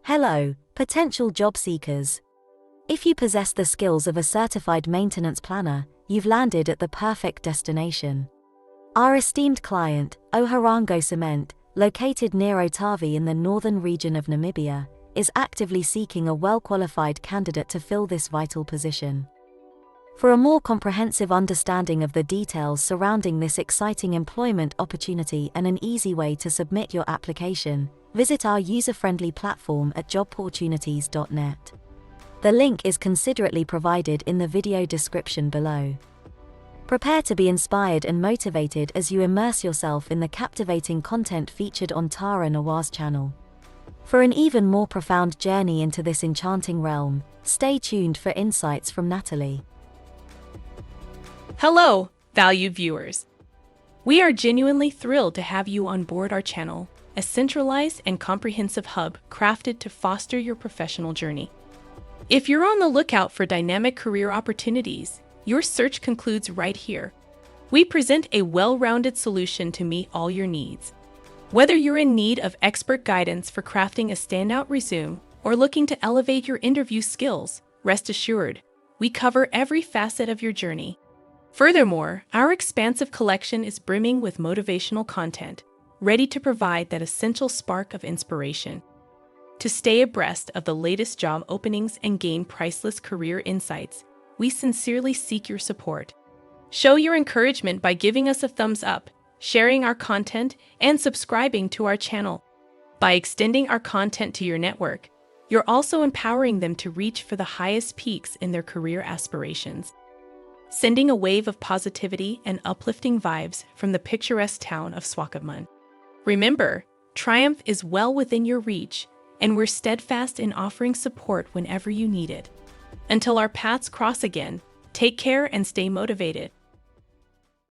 Hello, potential job seekers. If you possess the skills of a certified maintenance planner, you've landed at the perfect destination. Our esteemed client, Ohorongo Cement, located near Otavi in the northern region of Namibia, is actively seeking a well-qualified candidate to fill this vital position. For a more comprehensive understanding of the details surrounding this exciting employment opportunity and an easy way to submit your application, visit our user-friendly platform at jobportunities.net. The link is considerately provided in the video description below. Prepare to be inspired and motivated as you immerse yourself in the captivating content featured on Tara Nawaz's channel. For an even more profound journey into this enchanting realm, stay tuned for insights from Natalie. Hello, valued viewers. We are genuinely thrilled to have you on board our channel, a centralized and comprehensive hub crafted to foster your professional journey. If you're on the lookout for dynamic career opportunities, your search concludes right here. We present a well-rounded solution to meet all your needs. Whether you're in need of expert guidance for crafting a standout resume or looking to elevate your interview skills, rest assured, we cover every facet of your journey. Furthermore, our expansive collection is brimming with motivational content, ready to provide that essential spark of inspiration. To stay abreast of the latest job openings and gain priceless career insights, we sincerely seek your support. Show your encouragement by giving us a thumbs up, sharing our content, and subscribing to our channel. By extending our content to your network, you're also empowering them to reach for the highest peaks in their career aspirations. Sending a wave of positivity and uplifting vibes from the picturesque town of Swakopmund. Remember, triumph is well within your reach, and we're steadfast in offering support whenever you need it. Until our paths cross again, take care and stay motivated.